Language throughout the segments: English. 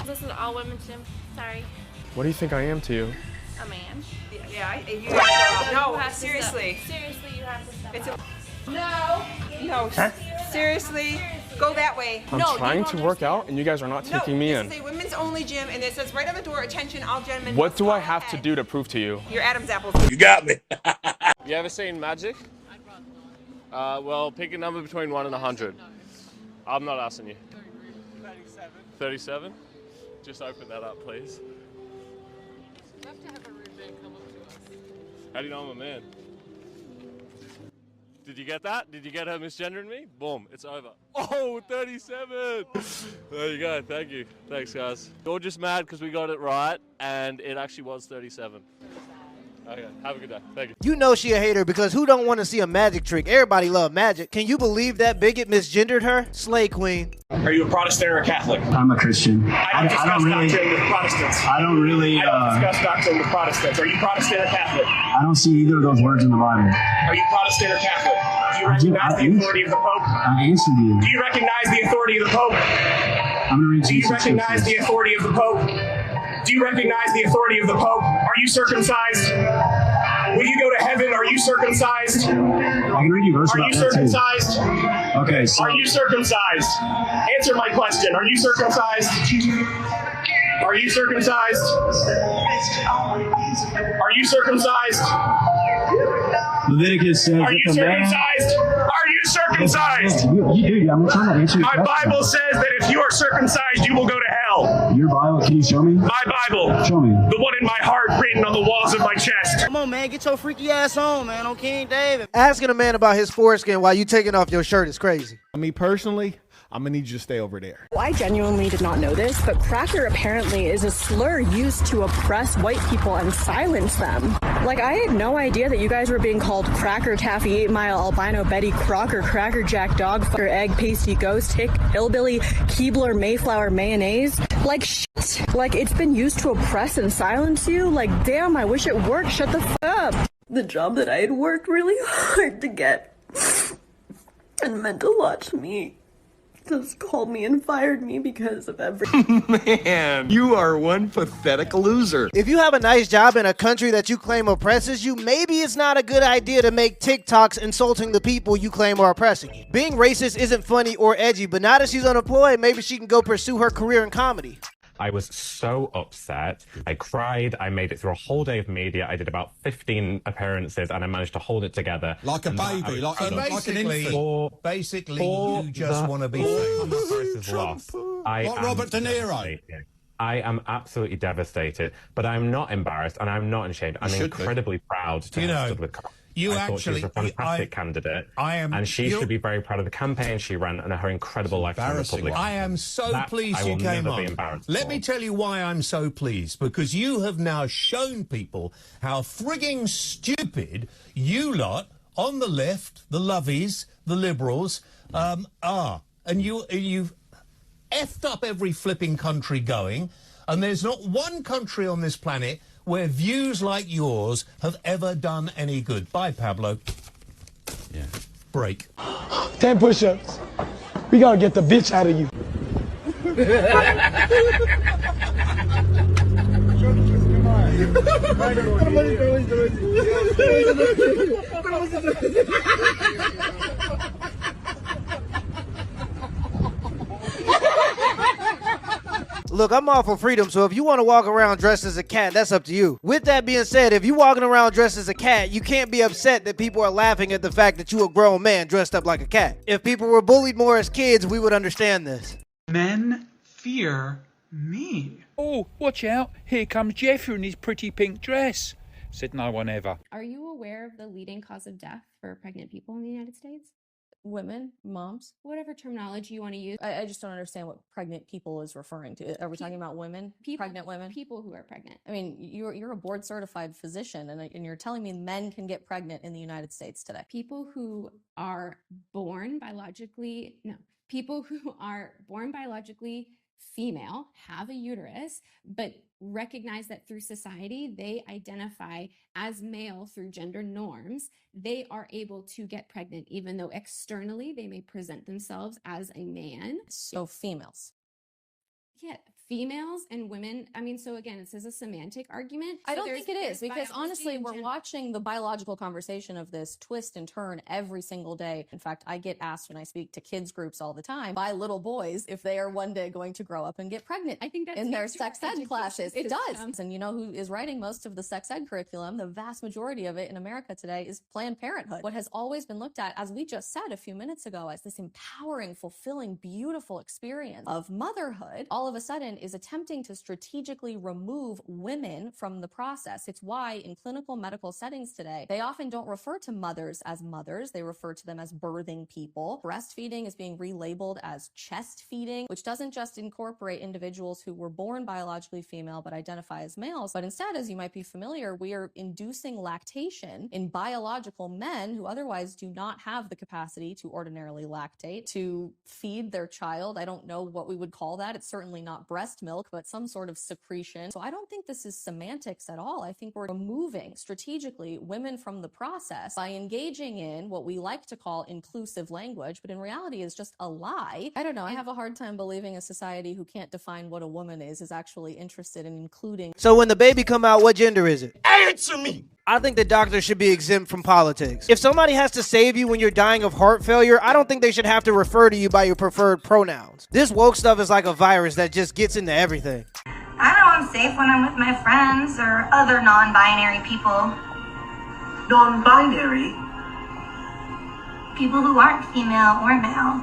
this is an all-women's gym. Sorry. What do you think I am to you? A man. No, seriously. Seriously, you have to step It's up. No, seriously. Go that way. I'm trying to work out and you guys are not taking me in. This is a women's only gym and it says right on the door, attention all gentlemen. What do I have to do to prove to you? You're Adam's apple. You got me. You ever seen Magic? Well, pick a number between 1 and 100. I'm not asking you. 37. 37? Just open that up, please. You have to have a rude man come up to us. How do you know I'm a man? Did you get that? Did you get her misgendering me? Boom, it's over. Oh, 37! There you go, thank you. Thanks, guys. You're just mad because we got it right, and it actually was 37. Okay, have a good day. Thank you. You know she a hater because who don't want to see a magic trick? Everybody love magic. Can you believe that bigot misgendered her? Slay queen. Are you a Protestant or a Catholic? I'm a Christian. I don't discuss doctrine with Protestants. I don't discuss doctrine with Protestants. Are you Protestant or Catholic? I don't see either of those words in the Bible. Are you Protestant or Catholic? Do you recognize the authority of the Pope? I answered you. Do you recognize the authority of the Pope? I'm going to read Do you recognize the authority of the Pope? Do you recognize the authority of the Pope? Are you circumcised? Will you go to heaven? Are you circumcised? I can read you verse Are about you that too. circumcised? Okay, so Are you circumcised? Answer my question. Are you circumcised? Are you circumcised? Are you circumcised? Leviticus says Are you if a man... circumcised? Are you circumcised? You, I'm trying to answer your My question. Bible says that if you are circumcised, you will go to hell. Your Bible, can you show me? My Bible. Show me. The one in my heart written on the walls of my chest. Come on, man. Get your freaky ass on, man, on King David. Asking a man about his foreskin while you taking off your shirt is crazy. Me personally, I'm gonna need you to stay over there. I genuinely did not know this, but cracker apparently is a slur used to oppress white people and silence them. Like, I had no idea that you guys were being called Cracker Taffy, 8 Mile, Albino Betty, Crocker, Cracker Jack, Dog Fucker, Egg, Pasty, Ghost, Hick, Hillbilly, Keebler, Mayflower, Mayonnaise. Like, shit. Like, it's been used to oppress and silence you. Like, damn, I wish it worked. Shut the f up. The job that I had worked really hard to get and meant a lot to me just called me and fired me because of everything. Man, you are one pathetic loser. If you have a nice job in a country that you claim oppresses you, maybe it's not a good idea to make TikToks insulting the people you claim are oppressing you. Being racist isn't funny or edgy, but now that she's unemployed, maybe she can go pursue her career in comedy. I was so upset. I cried. I made it through a whole day of media. I did about 15 appearances and I managed to hold it together. Like a baby, like an infant. Basically, you just want to be famous. Like Robert De Niro. I am absolutely devastated, but I'm not embarrassed and I'm not ashamed. I'm incredibly proud to have stood with Carl. I thought she was a fantastic candidate, and she should be very proud of the campaign she ran and her incredible lifetime Republican. I am so pleased you came on. Let me tell you why I'm so pleased, because you have now shown people how frigging stupid you lot on the left, the lovies, the liberals, are. And you've effed up every flipping country going, and there's not one country on this planet where views like yours have ever done any good. Bye, Pablo. Yeah. Break. 10 push-ups. We gotta get the bitch out of you. Look, I'm all for freedom, so if you want to walk around dressed as a cat, that's up to you. With that being said, if you're walking around dressed as a cat, you can't be upset that people are laughing at the fact that you a grown man dressed up like a cat. If people were bullied more as kids, we would understand this. Men fear me. Oh, watch out. Here comes Jeffrey in his pretty pink dress. Said no one ever. Are you aware of the leading cause of death for pregnant people in the United States? Women, moms, whatever terminology you want to use. I just don't understand what pregnant people is referring to. Are we talking about women? Pregnant women? People who are pregnant. I mean, you're a board certified physician and you're telling me men can get pregnant in the United States today. People who are born biologically female, have a uterus, but recognize that through society, they identify as male through gender norms, they are able to get pregnant, even though externally they may present themselves as a man. So females. Yeah, females and women, I mean, so again, this is a semantic argument. I So don't there's- think it is, there's because biology honestly, and we're watching the biological conversation of this twist and turn every single day. In fact, I get asked when I speak to kids groups all the time by little boys if they are one day going to grow up and get pregnant. I think that in their speaks to our sex ed education classes. It system. does. And you know who is writing most of the sex ed curriculum? The vast majority of it in America today is Planned Parenthood. What has always been looked at, as we just said a few minutes ago, as this empowering, fulfilling, beautiful experience of motherhood, all of a sudden is attempting to strategically remove women from the process. It's why in clinical medical settings today, they often don't refer to mothers as mothers. They refer to them as birthing people. Breastfeeding is being relabeled as chest feeding, which doesn't just incorporate individuals who were born biologically female but identify as males, but instead, as you might be familiar, we are inducing lactation in biological men who otherwise do not have the capacity to ordinarily lactate, to feed their child. I don't know what we would call that. It's certainly not breast milk, but some sort of secretion. So I don't think this is semantics at all. I think we're removing strategically women from the process by engaging in what we like to call inclusive language, but in reality is just a lie. I don't know. I have a hard time believing a society who can't define what a woman is actually interested in including. So when the baby come out, what gender is it? Answer me! I think the doctor should be exempt from politics. If somebody has to save you when you're dying of heart failure, I don't think they should have to refer to you by your preferred pronouns. This woke stuff is like a virus that just gets into everything. I know I'm safe when I'm with my friends or other non-binary people. Non-binary? People who aren't female or male.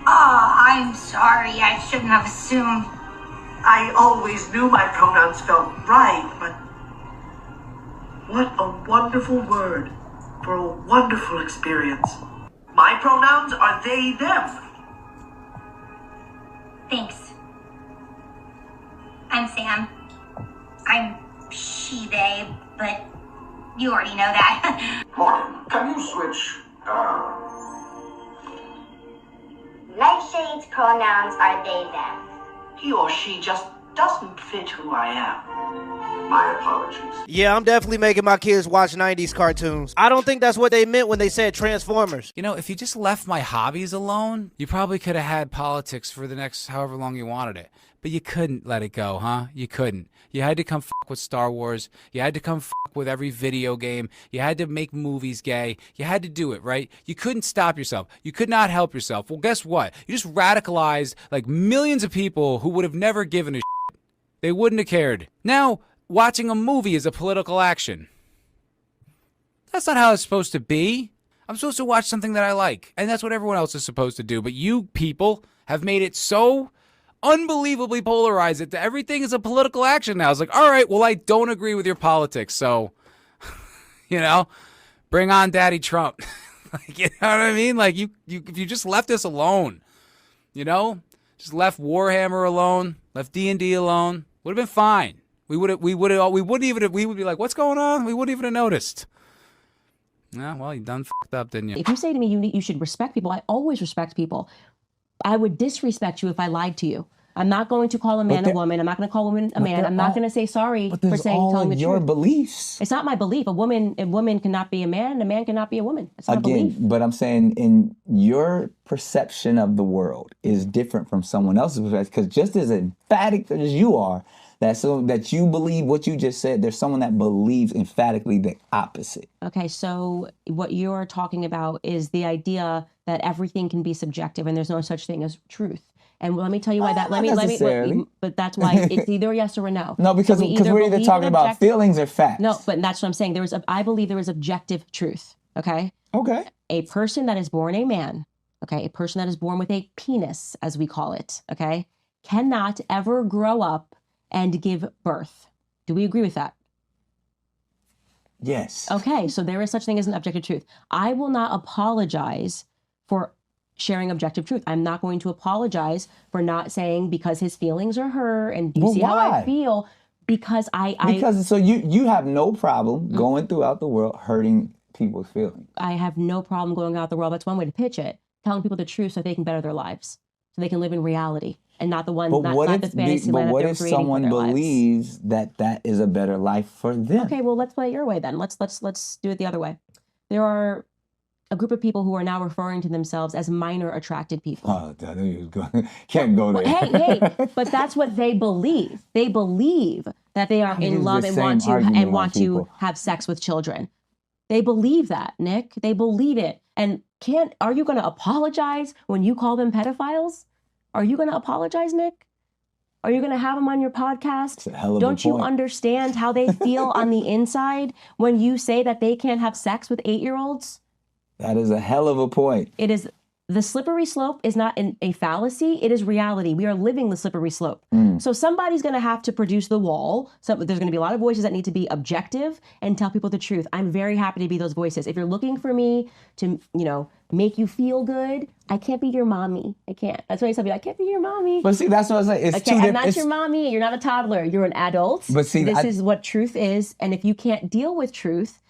Oh, I'm sorry. I shouldn't have assumed. I always knew my pronouns felt right, but what a wonderful word for a wonderful experience. My pronouns are they, them. Thanks. I'm Sam. I'm she, they, but you already know that. Morgan, can you switch? Nightshade's pronouns are they, them. He or she just doesn't fit who I am. My apologies. Yeah, I'm definitely making my kids watch 90s cartoons. I don't think that's what they meant when they said Transformers. You know, if you just left my hobbies alone, you probably could have had politics for the next however long you wanted it. But you couldn't let it go, huh? You couldn't. You had to come fuck with Star Wars. You had to come fuck with every video game. You had to make movies gay. You had to do it, right? You couldn't stop yourself. You could not help yourself. Well, guess what? You just radicalized like millions of people who would have never given a shit. They wouldn't have cared. Now, watching a movie is a political action. That's not how it's supposed to be. I'm supposed to watch something that I like, and that's what everyone else is supposed to do. But you people have made it so unbelievably polarized that everything is a political action now. It's like, all right, well, I don't agree with your politics, so, you know, bring on Daddy Trump. Like, you know what I mean? Like, you if you just left us alone, you know, just left Warhammer alone, left D&D alone, would have been fine. We would be like, what's going on? We wouldn't even have noticed. Yeah, well, you done fucked up, didn't you? If you say to me you should respect people, I always respect people. I would disrespect you if I lied to you. I'm not going to call a man a woman. I'm not going to call a woman a man. I'm not going to say sorry for telling the your truth. Beliefs. It's not my belief. A woman cannot be a man, and a man cannot be a woman. It's not a belief. But I'm saying in your perception of the world is different from someone else's perspective, because just as emphatic as you are, that you believe what you just said, there's someone that believes emphatically the opposite. Okay, so what you're talking about is the idea that everything can be subjective and there's no such thing as truth. And let me tell you why that. But that's why it's either yes or a no. No, because we're either talking about feelings or facts. No, but that's what I'm saying. I believe there is objective truth. Okay. Okay. A person that is born a man, okay, a person that is born with a penis, as we call it, okay, cannot ever grow up and give birth. Do we agree with that? Yes. Okay, so there is such thing as an objective truth. I will not apologize for sharing objective truth. I'm not going to apologize for not saying because his feelings are hurt and do you see how I feel? Because so you have no problem going throughout the world hurting people's feelings. I have no problem going out the world. That's one way to pitch it. Telling people the truth so they can better their lives. So they can live in reality and not the one, not the fantasy land that they're creating for their lives. But what if someone believes that is a better life for them? Okay, well, let's play it your way then. Let's do it the other way. There are a group of people who are now referring to themselves as minor attracted people. Oh, I knew you was going. Can't go there. Hey, but that's what they believe. They believe that they are in love and want to have sex with children. They believe that, Nick. They believe it. And are you going to apologize when you call them pedophiles? Are you going to apologize, Nick? Are you going to have them on your podcast? Don't you understand how they feel on the inside when you say that they can't have sex with 8-year-olds? That is a hell of a point. It is. The slippery slope is not a fallacy. It is reality. We are living the slippery slope. So somebody's going to have to produce the wall. So there's going to be a lot of voices that need to be objective and tell people the truth. I'm very happy to be those voices. If you're looking for me to, make you feel good, I can't be your mommy. I can't. That's why I tell people, I can't be your mommy. But see, that's what I was saying. It's too I'm not your mommy. You're not a toddler. You're an adult. But see, this is what truth is. And if you can't deal with truth,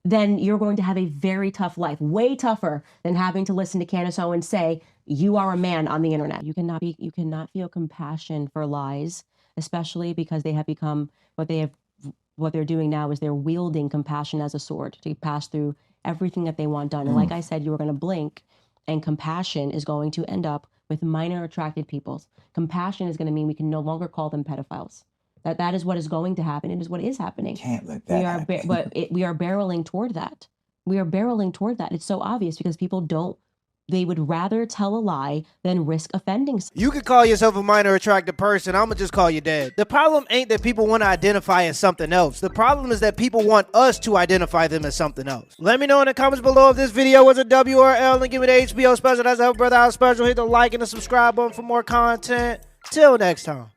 then you're going to have a very tough life, way tougher than having to listen to Candace Owens say, you are a man on the internet. You cannot feel compassion for lies, especially because they have become what they're doing now is they're wielding compassion as a sword to pass through everything that they want done. And like I said, you were going to blink and compassion is going to end up with minor attracted people. Compassion is going to mean we can no longer call them pedophiles. That is what is going to happen. It is what is happening. Can't let that happen. We are barreling toward that. We are barreling toward that. It's so obvious because people they would rather tell a lie than risk offending. You could call yourself a minor attracted person. I'm going to just call you dead. The problem ain't that people want to identify as something else. The problem is that people want us to identify them as something else. Let me know in the comments below if this video was a W or L and give me the HBO special. That's a Brother Out special. Hit the like and the subscribe button for more content. Till next time.